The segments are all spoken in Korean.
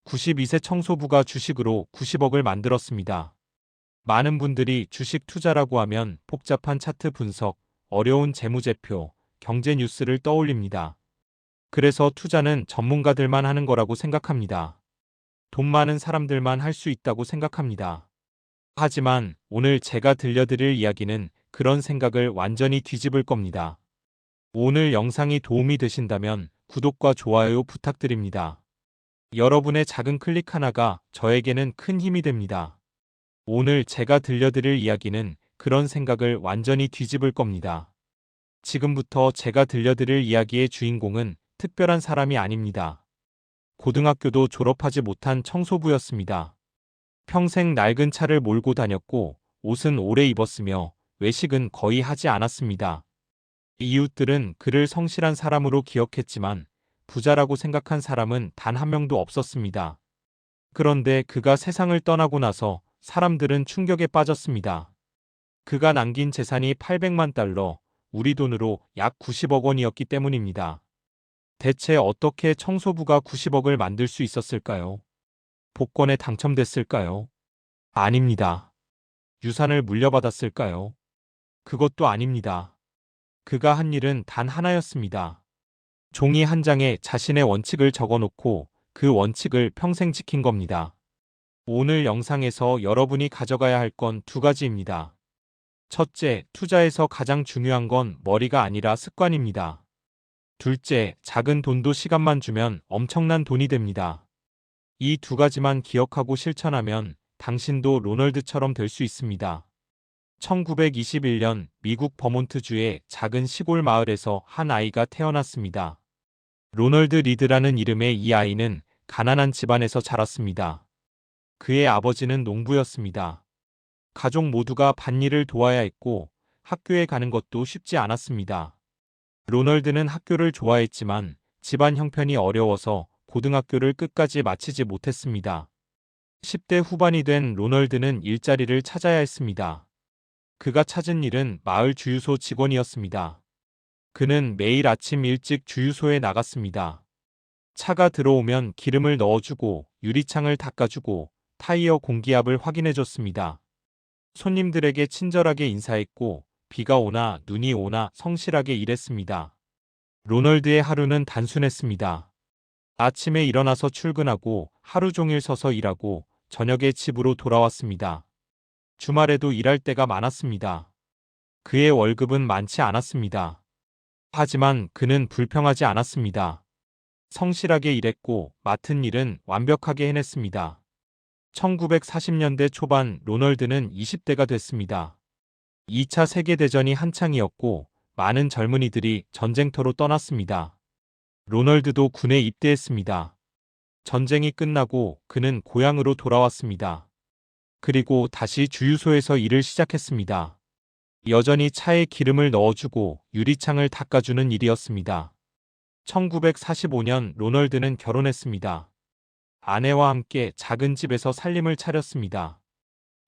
92세 청소부가 주식으로 90억을 만들었습니다. 많은 분들이 주식 투자라고 하면 복잡한 차트 분석, 어려운 재무제표, 경제 뉴스를 떠올립니다. 그래서 투자는 전문가들만 하는 거라고 생각합니다. 돈 많은 사람들만 할 수 있다고 생각합니다. 하지만 오늘 제가 들려드릴 이야기는 그런 생각을 완전히 뒤집을 겁니다. 오늘 영상이 도움이 되신다면 구독과 좋아요 부탁드립니다. 여러분의 작은 클릭 하나가 저에게는 큰 힘이 됩니다. 오늘 제가 들려드릴 이야기는 그런 생각을 완전히 뒤집을 겁니다. 지금부터 제가 들려드릴 이야기의 주인공은 특별한 사람이 아닙니다. 고등학교도 졸업하지 못한 청소부였습니다. 평생 낡은 차를 몰고 다녔고 옷은 오래 입었으며 외식은 거의 하지 않았습니다. 이웃들은 그를 성실한 사람으로 기억했지만 부자라고 생각한 사람은 단 한 명도 없었습니다. 그런데 그가 세상을 떠나고 나서 사람들은 충격에 빠졌습니다. 그가 남긴 재산이 800만 달러, 우리 돈으로 약 90억 원이었기 때문입니다. 대체 어떻게 청소부가 90억을 만들 수 있었을까요? 복권에 당첨됐을까요? 아닙니다. 유산을 물려받았을까요? 그것도 아닙니다. 그가 한 일은 단 하나였습니다. 종이 한 장에 자신의 원칙을 적어놓고 그 원칙을 평생 지킨 겁니다. 오늘 영상에서 여러분이 가져가야 할 건 두 가지입니다. 첫째, 투자에서 가장 중요한 건 머리가 아니라 습관입니다. 둘째, 작은 돈도 시간만 주면 엄청난 돈이 됩니다. 이 두 가지만 기억하고 실천하면 당신도 로널드처럼 될 수 있습니다. 1921년 미국 버몬트주의 작은 시골 마을에서 한 아이가 태어났습니다. 로널드 리드라는 이름의 이 아이는 가난한 집안에서 자랐습니다. 그의 아버지는 농부였습니다. 가족 모두가 밭일을 도와야 했고 학교에 가는 것도 쉽지 않았습니다. 로널드는 학교를 좋아했지만 집안 형편이 어려워서 고등학교를 끝까지 마치지 못했습니다. 10대 후반이 된 로널드는 일자리를 찾아야 했습니다. 그가 찾은 일은 마을 주유소 직원이었습니다. 그는 매일 아침 일찍 주유소에 나갔습니다. 차가 들어오면 기름을 넣어주고 유리창을 닦아주고 타이어 공기압을 확인해줬습니다. 손님들에게 친절하게 인사했고 비가 오나 눈이 오나 성실하게 일했습니다. 로널드의 하루는 단순했습니다. 아침에 일어나서 출근하고 하루 종일 서서 일하고 저녁에 집으로 돌아왔습니다. 주말에도 일할 때가 많았습니다. 그의 월급은 많지 않았습니다. 하지만 그는 불평하지 않았습니다. 성실하게 일했고 맡은 일은 완벽하게 해냈습니다. 1940년대 초반 로널드는 20대가 됐습니다. 2차 세계대전이 한창이었고 많은 젊은이들이 전쟁터로 떠났습니다. 로널드도 군에 입대했습니다. 전쟁이 끝나고 그는 고향으로 돌아왔습니다. 그리고 다시 주유소에서 일을 시작했습니다. 여전히 차에 기름을 넣어주고 유리창을 닦아주는 일이었습니다. 1945년 로널드는 결혼했습니다. 아내와 함께 작은 집에서 살림을 차렸습니다.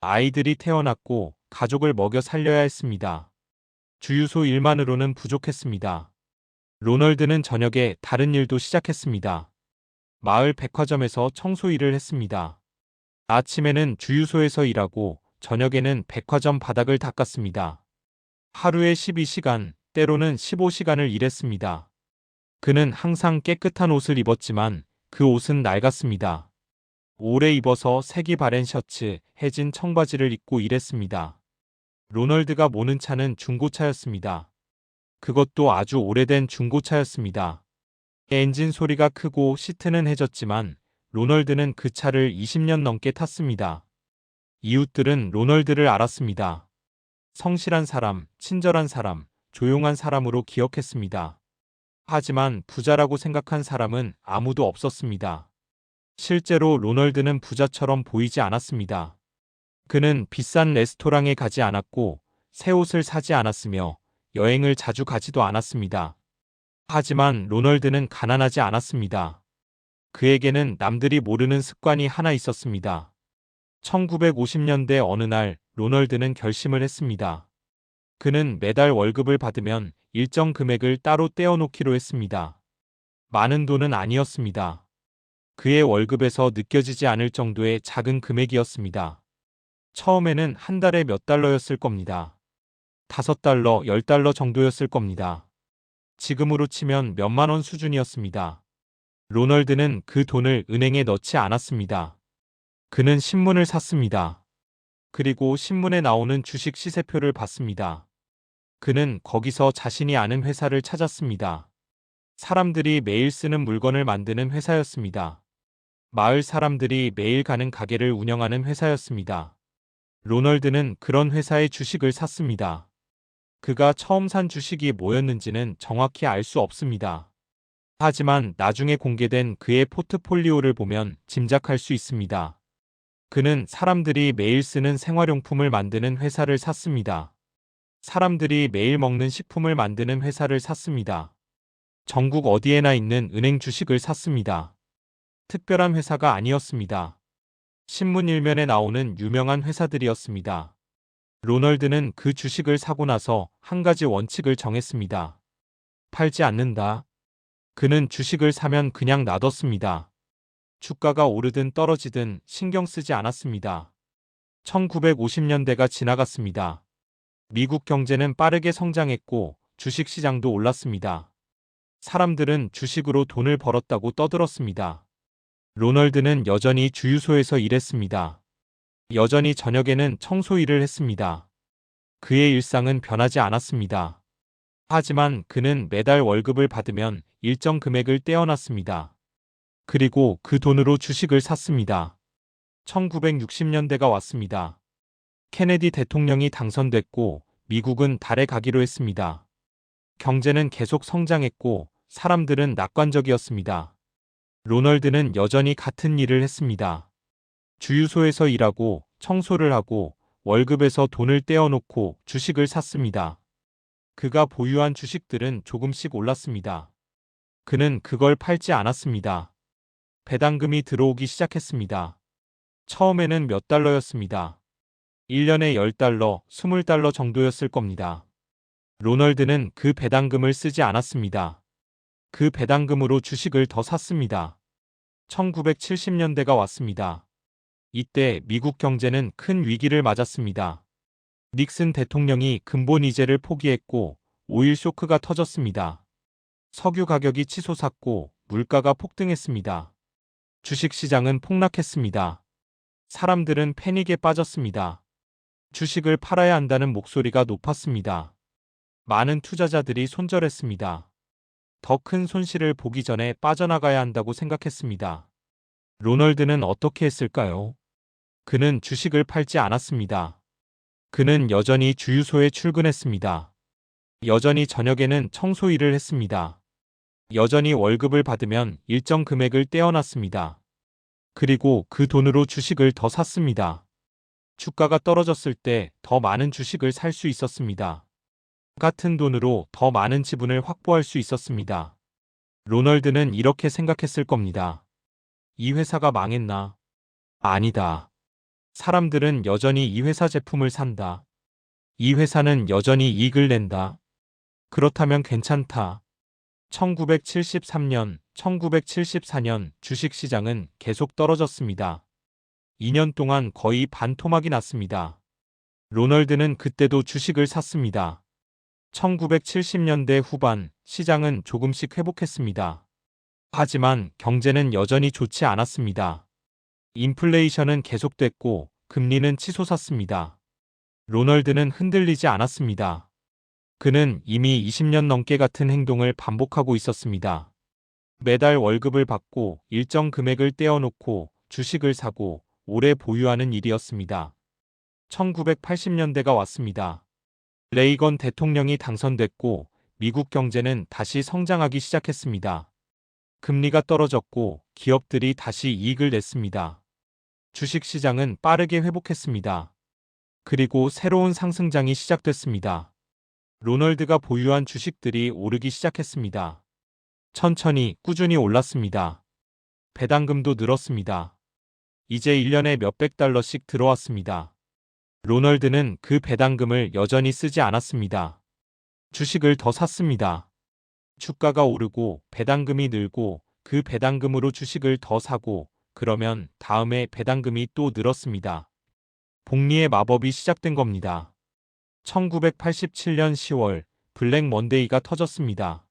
아이들이 태어났고 가족을 먹여 살려야 했습니다. 주유소 일만으로는 부족했습니다. 로널드는 저녁에 다른 일도 시작했습니다. 마을 백화점에서 청소 일을 했습니다. 아침에는 주유소에서 일하고 저녁에는 백화점 바닥을 닦았습니다. 하루에 12시간, 때로는 15시간을 일했습니다. 그는 항상 깨끗한 옷을 입었지만 그 옷은 낡았습니다. 오래 입어서 색이 바랜 셔츠, 해진 청바지를 입고 일했습니다. 로널드가 모는 차는 중고차였습니다. 그것도 아주 오래된 중고차였습니다. 엔진 소리가 크고 시트는 해졌지만 로널드는 그 차를 20년 넘게 탔습니다. 이웃들은 로널드를 알았습니다. 성실한 사람, 친절한 사람, 조용한 사람으로 기억했습니다. 하지만 부자라고 생각한 사람은 아무도 없었습니다. 실제로 로널드는 부자처럼 보이지 않았습니다. 그는 비싼 레스토랑에 가지 않았고 새 옷을 사지 않았으며 여행을 자주 가지도 않았습니다. 하지만 로널드는 가난하지 않았습니다. 그에게는 남들이 모르는 습관이 하나 있었습니다. 1950년대 어느 날 로널드는 결심을 했습니다. 그는 매달 월급을 받으면 일정 금액을 따로 떼어놓기로 했습니다. 많은 돈은 아니었습니다. 그의 월급에서 느껴지지 않을 정도의 작은 금액이었습니다. 처음에는 한 달에 몇 달러였을 겁니다. 5달러, 10달러 정도였을 겁니다. 지금으로 치면 몇만 원 수준이었습니다. 로널드는 그 돈을 은행에 넣지 않았습니다. 그는 신문을 샀습니다. 그리고 신문에 나오는 주식 시세표를 봤습니다. 그는 거기서 자신이 아는 회사를 찾았습니다. 사람들이 매일 쓰는 물건을 만드는 회사였습니다. 마을 사람들이 매일 가는 가게를 운영하는 회사였습니다. 로널드는 그런 회사의 주식을 샀습니다. 그가 처음 산 주식이 뭐였는지는 정확히 알 수 없습니다. 하지만 나중에 공개된 그의 포트폴리오를 보면 짐작할 수 있습니다. 그는 사람들이 매일 쓰는 생활용품을 만드는 회사를 샀습니다. 사람들이 매일 먹는 식품을 만드는 회사를 샀습니다. 전국 어디에나 있는 은행 주식을 샀습니다. 특별한 회사가 아니었습니다. 신문 일면에 나오는 유명한 회사들이었습니다. 로널드는 그 주식을 사고 나서 한 가지 원칙을 정했습니다. 팔지 않는다. 그는 주식을 사면 그냥 놔뒀습니다. 주가가 오르든 떨어지든 신경 쓰지 않았습니다. 1950년대가 지나갔습니다. 미국 경제는 빠르게 성장했고 주식 시장도 올랐습니다. 사람들은 주식으로 돈을 벌었다고 떠들었습니다. 로널드는 여전히 주유소에서 일했습니다. 여전히 저녁에는 청소 일을 했습니다. 그의 일상은 변하지 않았습니다. 하지만 그는 매달 월급을 받으면 일정 금액을 떼어놨습니다. 그리고 그 돈으로 주식을 샀습니다. 1960년대가 왔습니다. 케네디 대통령이 당선됐고 미국은 달에 가기로 했습니다. 경제는 계속 성장했고 사람들은 낙관적이었습니다. 로널드는 여전히 같은 일을 했습니다. 주유소에서 일하고 청소를 하고 월급에서 돈을 떼어놓고 주식을 샀습니다. 그가 보유한 주식들은 조금씩 올랐습니다. 그는 그걸 팔지 않았습니다. 배당금이 들어오기 시작했습니다. 처음에는 몇 달러였습니다. 1년에 10달러, 20달러 정도였을 겁니다. 로널드는 그 배당금을 쓰지 않았습니다. 그 배당금으로 주식을 더 샀습니다. 1970년대가 왔습니다. 이때 미국 경제는 큰 위기를 맞았습니다. 닉슨 대통령이 근본 이자를 포기했고 오일 쇼크가 터졌습니다. 석유 가격이 치솟았고 물가가 폭등했습니다. 주식 시장은 폭락했습니다. 사람들은 패닉에 빠졌습니다. 주식을 팔아야 한다는 목소리가 높았습니다. 많은 투자자들이 손절했습니다. 더 큰 손실을 보기 전에 빠져나가야 한다고 생각했습니다. 로널드는 어떻게 했을까요? 그는 주식을 팔지 않았습니다. 그는 여전히 주유소에 출근했습니다. 여전히 저녁에는 청소 일을 했습니다. 여전히 월급을 받으면 일정 금액을 떼어놨습니다. 그리고 그 돈으로 주식을 더 샀습니다. 주가가 떨어졌을 때 더 많은 주식을 살 수 있었습니다. 같은 돈으로 더 많은 지분을 확보할 수 있었습니다. 로널드는 이렇게 생각했을 겁니다. 이 회사가 망했나? 아니다. 사람들은 여전히 이 회사 제품을 산다. 이 회사는 여전히 이익을 낸다. 그렇다면 괜찮다. 1973년, 1974년 주식시장은 계속 떨어졌습니다. 2년 동안 거의 반토막이 났습니다. 로널드는 그때도 주식을 샀습니다. 1970년대 후반 시장은 조금씩 회복했습니다. 하지만 경제는 여전히 좋지 않았습니다. 인플레이션은 계속됐고 금리는 치솟았습니다. 로널드는 흔들리지 않았습니다. 그는 이미 20년 넘게 같은 행동을 반복하고 있었습니다. 매달 월급을 받고 일정 금액을 떼어놓고 주식을 사고 오래 보유하는 일이었습니다. 1980년대가 왔습니다. 레이건 대통령이 당선됐고 미국 경제는 다시 성장하기 시작했습니다. 금리가 떨어졌고 기업들이 다시 이익을 냈습니다. 주식시장은 빠르게 회복했습니다. 그리고 새로운 상승장이 시작됐습니다. 로널드가 보유한 주식들이 오르기 시작했습니다. 천천히 꾸준히 올랐습니다. 배당금도 늘었습니다. 이제 1년에 몇백 달러씩 들어왔습니다. 로널드는 그 배당금을 여전히 쓰지 않았습니다. 주식을 더 샀습니다. 주가가 오르고 배당금이 늘고 그 배당금으로 주식을 더 사고 그러면 다음에 배당금이 또 늘었습니다. 복리의 마법이 시작된 겁니다. 1987년 10월 블랙 먼데이가 터졌습니다.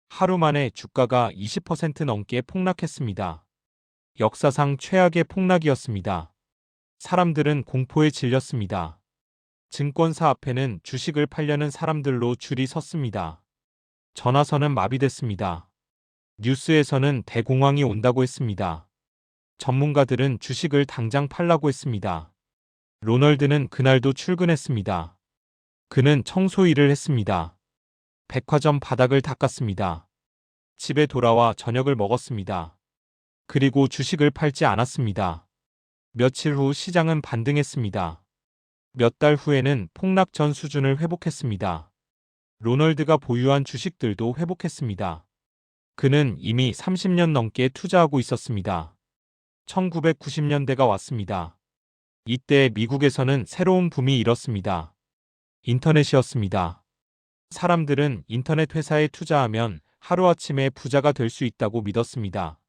하루 만에 주가가 20% 넘게 폭락했습니다. 역사상 최악의 폭락이었습니다. 사람들은 공포에 질렸습니다. 증권사 앞에는 주식을 팔려는 사람들로 줄이 섰습니다. 전화선은 마비됐습니다. 뉴스에서는 대공황이 온다고 했습니다. 전문가들은 주식을 당장 팔라고 했습니다. 로널드는 그날도 출근했습니다. 그는 청소 일을 했습니다. 백화점 바닥을 닦았습니다. 집에 돌아와 저녁을 먹었습니다. 그리고 주식을 팔지 않았습니다. 며칠 후 시장은 반등했습니다. 몇 달 후에는 폭락 전 수준을 회복했습니다. 로널드가 보유한 주식들도 회복했습니다. 그는 이미 30년 넘게 투자하고 있었습니다. 1990년대가 왔습니다. 이때 미국에서는 새로운 붐이 일었습니다. 인터넷이었습니다. 사람들은 인터넷 회사에 투자하면 하루아침에 부자가 될 수 있다고 믿었습니다.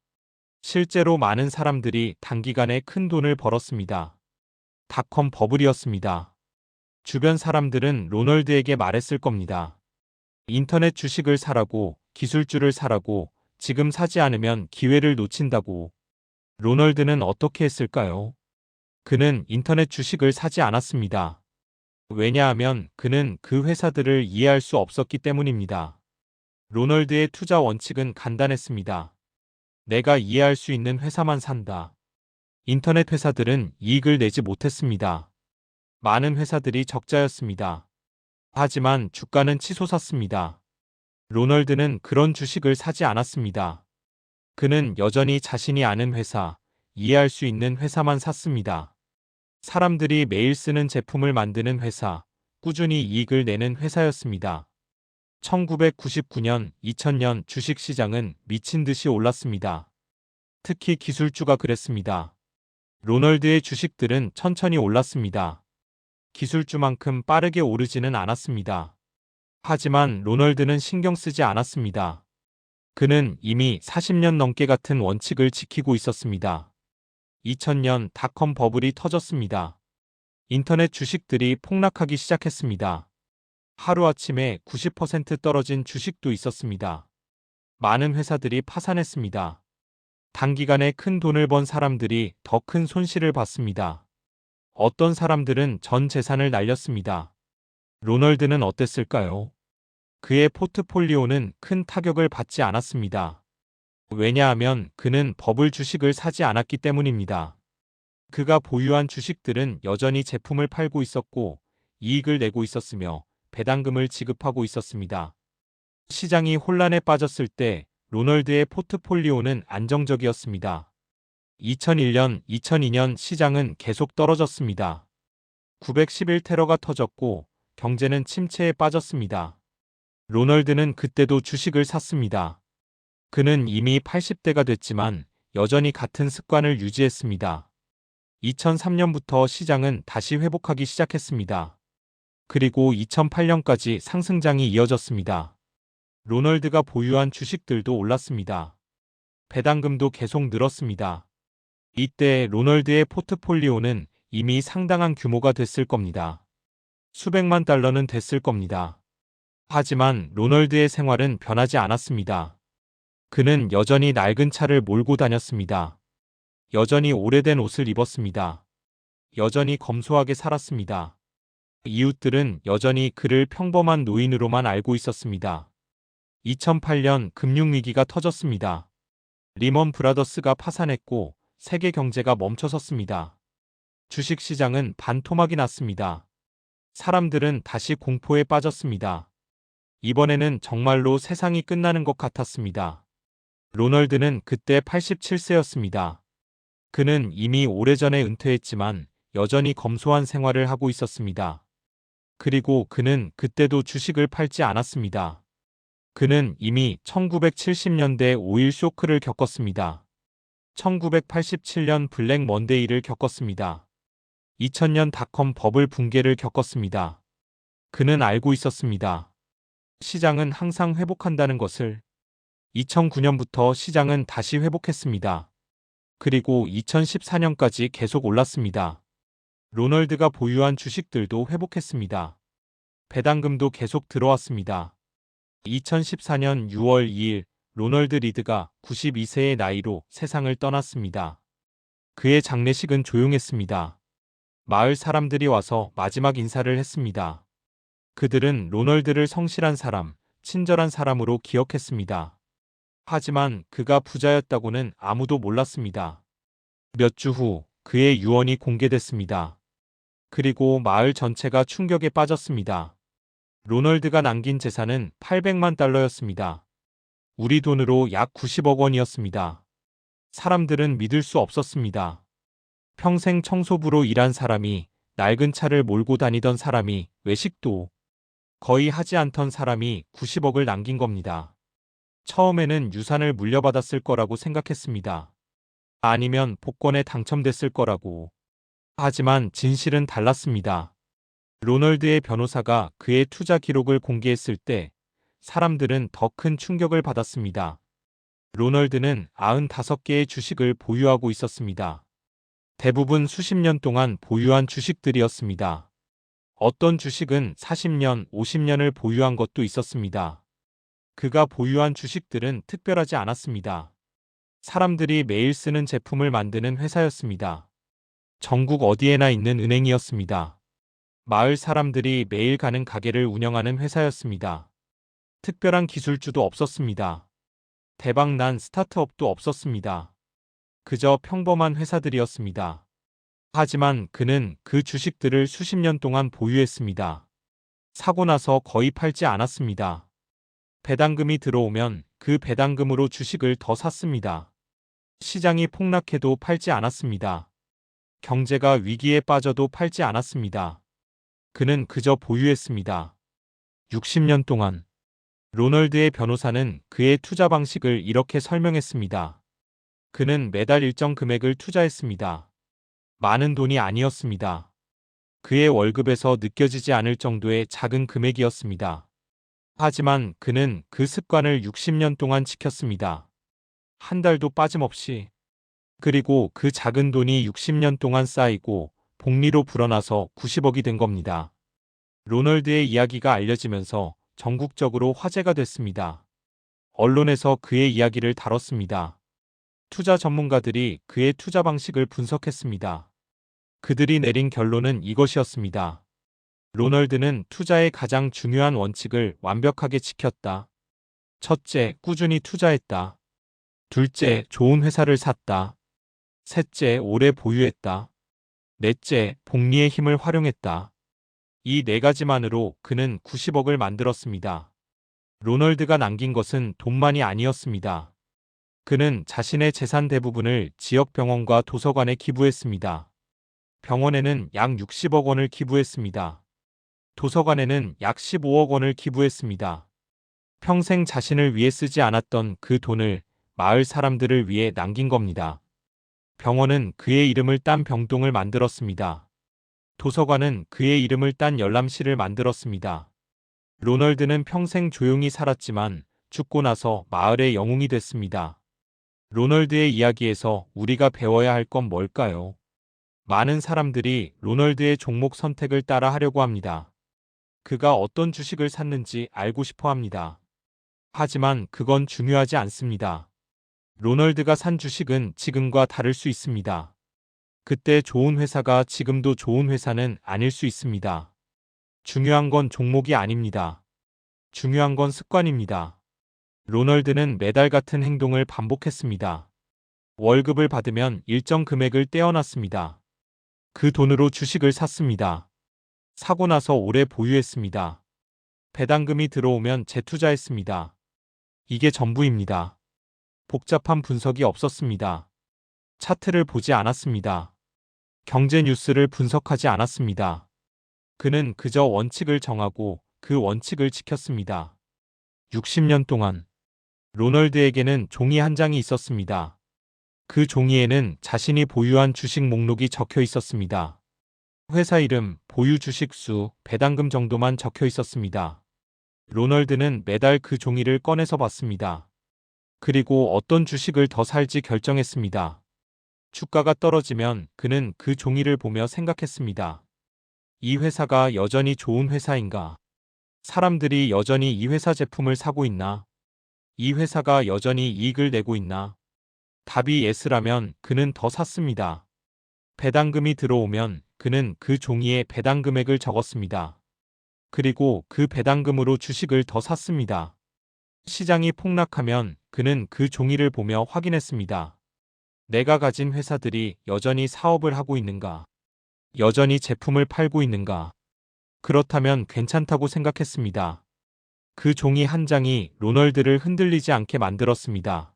실제로 많은 사람들이 단기간에 큰 돈을 벌었습니다. 닷컴 버블이었습니다. 주변 사람들은 로널드에게 말했을 겁니다. 인터넷 주식을 사라고, 기술주를 사라고, 지금 사지 않으면 기회를 놓친다고. 로널드는 어떻게 했을까요? 그는 인터넷 주식을 사지 않았습니다. 왜냐하면 그는 그 회사들을 이해할 수 없었기 때문입니다. 로널드의 투자 원칙은 간단했습니다. 내가 이해할 수 있는 회사만 산다. 인터넷 회사들은 이익을 내지 못했습니다. 많은 회사들이 적자였습니다. 하지만 주가는 치솟았습니다. 로널드는 그런 주식을 사지 않았습니다. 그는 여전히 자신이 아는 회사, 이해할 수 있는 회사만 샀습니다. 사람들이 매일 쓰는 제품을 만드는 회사, 꾸준히 이익을 내는 회사였습니다. 1999년, 2000년 주식시장은 미친 듯이 올랐습니다. 특히 기술주가 그랬습니다. 로널드의 주식들은 천천히 올랐습니다. 기술주만큼 빠르게 오르지는 않았습니다. 하지만 로널드는 신경 쓰지 않았습니다. 그는 이미 40년 넘게 같은 원칙을 지키고 있었습니다. 2000년 닷컴 버블이 터졌습니다. 인터넷 주식들이 폭락하기 시작했습니다. 하루아침에 90% 떨어진 주식도 있었습니다. 많은 회사들이 파산했습니다. 단기간에 큰 돈을 번 사람들이 더 큰 손실을 봤습니다. 어떤 사람들은 전 재산을 날렸습니다. 로널드는 어땠을까요? 그의 포트폴리오는 큰 타격을 받지 않았습니다. 왜냐하면 그는 버블 주식을 사지 않았기 때문입니다. 그가 보유한 주식들은 여전히 제품을 팔고 있었고 이익을 내고 있었으며 배당금을 지급하고 있었습니다. 시장이 혼란에 빠졌을 때 로널드의 포트폴리오는 안정적이었습니다. 2001년, 2002년 시장은 계속 떨어졌습니다. 911 테러가 터졌고 경제는 침체에 빠졌습니다. 로널드는 그때도 주식을 샀습니다. 그는 이미 80대가 됐지만 여전히 같은 습관을 유지했습니다. 2003년부터 시장은 다시 회복하기 시작했습니다. 그리고 2008년까지 상승장이 이어졌습니다. 로널드가 보유한 주식들도 올랐습니다. 배당금도 계속 늘었습니다. 이때 로널드의 포트폴리오는 이미 상당한 규모가 됐을 겁니다. 수백만 달러는 됐을 겁니다. 하지만 로널드의 생활은 변하지 않았습니다. 그는 여전히 낡은 차를 몰고 다녔습니다. 여전히 오래된 옷을 입었습니다. 여전히 검소하게 살았습니다. 이웃들은 여전히 그를 평범한 노인으로만 알고 있었습니다. 2008년 금융위기가 터졌습니다. 리먼 브라더스가 파산했고 세계 경제가 멈춰섰습니다. 주식시장은 반토막이 났습니다. 사람들은 다시 공포에 빠졌습니다. 이번에는 정말로 세상이 끝나는 것 같았습니다. 로널드는 그때 87세였습니다. 그는 이미 오래전에 은퇴했지만 여전히 검소한 생활을 하고 있었습니다. 그리고 그는 그때도 주식을 팔지 않았습니다. 그는 이미 1970년대 오일 쇼크를 겪었습니다. 1987년 블랙 먼데이를 겪었습니다. 2000년 닷컴 버블 붕괴를 겪었습니다. 그는 알고 있었습니다. 시장은 항상 회복한다는 것을. 2009년부터 시장은 다시 회복했습니다. 그리고 2014년까지 계속 올랐습니다. 로널드가 보유한 주식들도 회복했습니다. 배당금도 계속 들어왔습니다. 2014년 6월 2일 로널드 리드가 92세의 나이로 세상을 떠났습니다. 그의 장례식은 조용했습니다. 마을 사람들이 와서 마지막 인사를 했습니다. 그들은 로널드를 성실한 사람, 친절한 사람으로 기억했습니다. 하지만 그가 부자였다고는 아무도 몰랐습니다. 몇 주 후 그의 유언이 공개됐습니다. 그리고 마을 전체가 충격에 빠졌습니다. 로널드가 남긴 재산은 800만 달러였습니다. 우리 돈으로 약 90억 원이었습니다. 사람들은 믿을 수 없었습니다. 평생 청소부로 일한 사람이, 낡은 차를 몰고 다니던 사람이, 외식도 거의 하지 않던 사람이 90억을 남긴 겁니다. 처음에는 유산을 물려받았을 거라고 생각했습니다. 아니면 복권에 당첨됐을 거라고. 하지만 진실은 달랐습니다. 로널드의 변호사가 그의 투자 기록을 공개했을 때 사람들은 더 큰 충격을 받았습니다. 로널드는 95개의 주식을 보유하고 있었습니다. 대부분 수십 년 동안 보유한 주식들이었습니다. 어떤 주식은 40년, 50년을 보유한 것도 있었습니다. 그가 보유한 주식들은 특별하지 않았습니다. 사람들이 매일 쓰는 제품을 만드는 회사였습니다. 전국 어디에나 있는 은행이었습니다. 마을 사람들이 매일 가는 가게를 운영하는 회사였습니다. 특별한 기술주도 없었습니다. 대박난 스타트업도 없었습니다. 그저 평범한 회사들이었습니다. 하지만 그는 그 주식들을 수십 년 동안 보유했습니다. 사고 나서 거의 팔지 않았습니다. 배당금이 들어오면 그 배당금으로 주식을 더 샀습니다. 시장이 폭락해도 팔지 않았습니다. 경제가 위기에 빠져도 팔지 않았습니다. 그는 그저 보유했습니다. 60년 동안. 로널드의 변호사는 그의 투자 방식을 이렇게 설명했습니다. 그는 매달 일정 금액을 투자했습니다. 많은 돈이 아니었습니다. 그의 월급에서 느껴지지 않을 정도의 작은 금액이었습니다. 하지만 그는 그 습관을 60년 동안 지켰습니다. 한 달도 빠짐없이. 그리고 그 작은 돈이 60년 동안 쌓이고 복리로 불어나서 90억이 된 겁니다. 로널드의 이야기가 알려지면서 전국적으로 화제가 됐습니다. 언론에서 그의 이야기를 다뤘습니다. 투자 전문가들이 그의 투자 방식을 분석했습니다. 그들이 내린 결론은 이것이었습니다. 로널드는 투자의 가장 중요한 원칙을 완벽하게 지켰다. 첫째, 꾸준히 투자했다. 둘째, 좋은 회사를 샀다. 셋째, 오래 보유했다. 넷째, 복리의 힘을 활용했다. 이 네 가지만으로 그는 90억을 만들었습니다. 로널드가 남긴 것은 돈만이 아니었습니다. 그는 자신의 재산 대부분을 지역 병원과 도서관에 기부했습니다. 병원에는 약 60억 원을 기부했습니다. 도서관에는 약 15억 원을 기부했습니다. 평생 자신을 위해 쓰지 않았던 그 돈을 마을 사람들을 위해 남긴 겁니다. 병원은 그의 이름을 딴 병동을 만들었습니다. 도서관은 그의 이름을 딴 열람실을 만들었습니다. 로널드는 평생 조용히 살았지만 죽고 나서 마을의 영웅이 됐습니다. 로널드의 이야기에서 우리가 배워야 할 건 뭘까요? 많은 사람들이 로널드의 종목 선택을 따라 하려고 합니다. 그가 어떤 주식을 샀는지 알고 싶어 합니다. 하지만 그건 중요하지 않습니다. 로널드가 산 주식은 지금과 다를 수 있습니다. 그때 좋은 회사가 지금도 좋은 회사는 아닐 수 있습니다. 중요한 건 종목이 아닙니다. 중요한 건 습관입니다. 로널드는 매달 같은 행동을 반복했습니다. 월급을 받으면 일정 금액을 떼어놨습니다. 그 돈으로 주식을 샀습니다. 사고 나서 오래 보유했습니다. 배당금이 들어오면 재투자했습니다. 이게 전부입니다. 복잡한 분석이 없었습니다. 차트를 보지 않았습니다. 경제 뉴스를 분석하지 않았습니다. 그는 그저 원칙을 정하고 그 원칙을 지켰습니다. 60년 동안 로널드에게는 종이 한 장이 있었습니다. 그 종이에는 자신이 보유한 주식 목록이 적혀 있었습니다. 회사 이름, 보유 주식 수, 배당금 정도만 적혀 있었습니다. 로널드는 매달 그 종이를 꺼내서 봤습니다. 그리고 어떤 주식을 더 살지 결정했습니다. 주가가 떨어지면 그는 그 종이를 보며 생각했습니다. 이 회사가 여전히 좋은 회사인가? 사람들이 여전히 이 회사 제품을 사고 있나? 이 회사가 여전히 이익을 내고 있나? 답이 예스라면 그는 더 샀습니다. 배당금이 들어오면 그는 그 종이에 배당 금액을 적었습니다. 그리고 그 배당금으로 주식을 더 샀습니다. 시장이 폭락하면 그는 그 종이를 보며 확인했습니다. 내가 가진 회사들이 여전히 사업을 하고 있는가? 여전히 제품을 팔고 있는가? 그렇다면 괜찮다고 생각했습니다. 그 종이 한 장이 로널드를 흔들리지 않게 만들었습니다.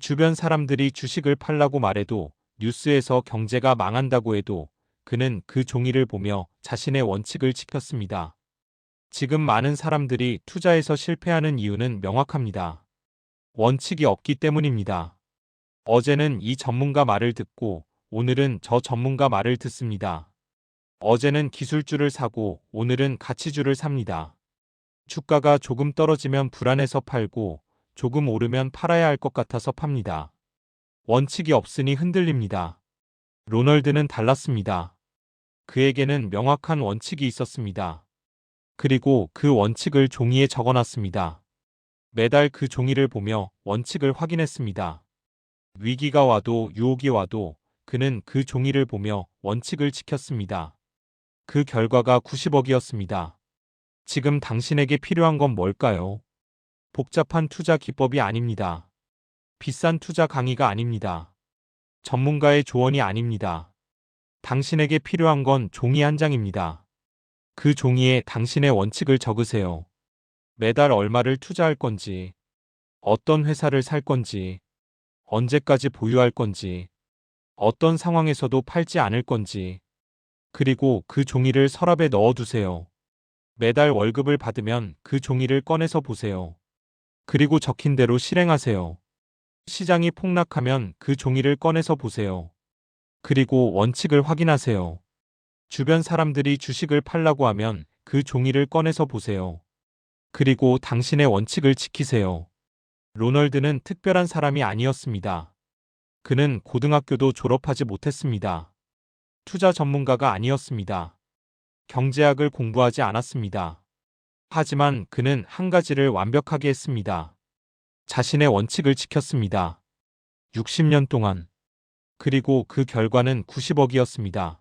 주변 사람들이 주식을 팔라고 말해도, 뉴스에서 경제가 망한다고 해도 그는 그 종이를 보며 자신의 원칙을 지켰습니다. 지금 많은 사람들이 투자에서 실패하는 이유는 명확합니다. 원칙이 없기 때문입니다. 어제는 이 전문가 말을 듣고 오늘은 저 전문가 말을 듣습니다. 어제는 기술주를 사고 오늘은 가치주를 삽니다. 주가가 조금 떨어지면 불안해서 팔고 조금 오르면 팔아야 할 것 같아서 팝니다. 원칙이 없으니 흔들립니다. 로널드는 달랐습니다. 그에게는 명확한 원칙이 있었습니다. 그리고 그 원칙을 종이에 적어놨습니다. 매달 그 종이를 보며 원칙을 확인했습니다. 위기가 와도 유혹이 와도 그는 그 종이를 보며 원칙을 지켰습니다. 그 결과가 90억이었습니다. 지금 당신에게 필요한 건 뭘까요? 복잡한 투자 기법이 아닙니다. 비싼 투자 강의가 아닙니다. 전문가의 조언이 아닙니다. 당신에게 필요한 건 종이 한 장입니다. 그 종이에 당신의 원칙을 적으세요. 매달 얼마를 투자할 건지, 어떤 회사를 살 건지, 언제까지 보유할 건지, 어떤 상황에서도 팔지 않을 건지, 그리고 그 종이를 서랍에 넣어두세요. 매달 월급을 받으면 그 종이를 꺼내서 보세요. 그리고 적힌 대로 실행하세요. 시장이 폭락하면 그 종이를 꺼내서 보세요. 그리고 원칙을 확인하세요. 주변 사람들이 주식을 팔라고 하면 그 종이를 꺼내서 보세요. 그리고 당신의 원칙을 지키세요. 로널드는 특별한 사람이 아니었습니다. 그는 고등학교도 졸업하지 못했습니다. 투자 전문가가 아니었습니다. 경제학을 공부하지 않았습니다. 하지만 그는 한 가지를 완벽하게 했습니다. 자신의 원칙을 지켰습니다. 60년 동안. 그리고 그 결과는 90억이었습니다.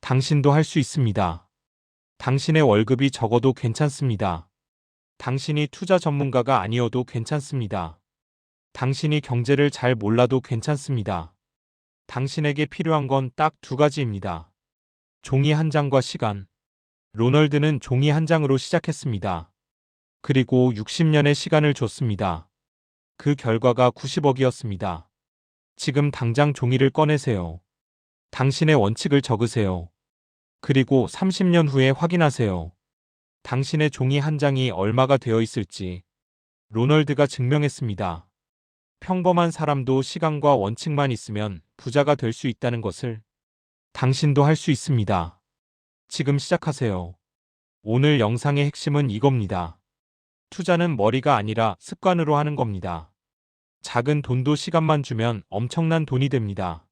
당신도 할 수 있습니다. 당신의 월급이 적어도 괜찮습니다. 당신이 투자 전문가가 아니어도 괜찮습니다. 당신이 경제를 잘 몰라도 괜찮습니다. 당신에게 필요한 건 딱 두 가지입니다. 종이 한 장과 시간. 로널드는 종이 한 장으로 시작했습니다. 그리고 60년의 시간을 줬습니다. 그 결과가 90억이었습니다. 지금 당장 종이를 꺼내세요. 당신의 원칙을 적으세요. 그리고 30년 후에 확인하세요. 당신의 종이 한 장이 얼마가 되어 있을지. 로널드가 증명했습니다. 평범한 사람도 시간과 원칙만 있으면 부자가 될 수 있다는 것을. 당신도 할 수 있습니다. 지금 시작하세요. 오늘 영상의 핵심은 이겁니다. 투자는 머리가 아니라 습관으로 하는 겁니다. 작은 돈도 시간만 주면 엄청난 돈이 됩니다.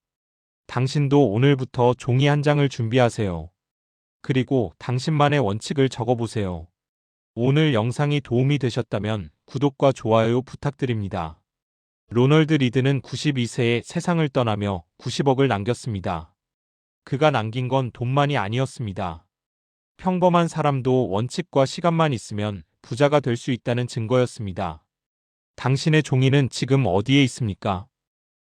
당신도 오늘부터 종이 한 장을 준비하세요. 그리고 당신만의 원칙을 적어보세요. 오늘 영상이 도움이 되셨다면 구독과 좋아요 부탁드립니다. 로널드 리드는 92세에 세상을 떠나며 90억을 남겼습니다. 그가 남긴 건 돈만이 아니었습니다. 평범한 사람도 원칙과 시간만 있으면 부자가 될 수 있다는 증거였습니다. 당신의 종이는 지금 어디에 있습니까?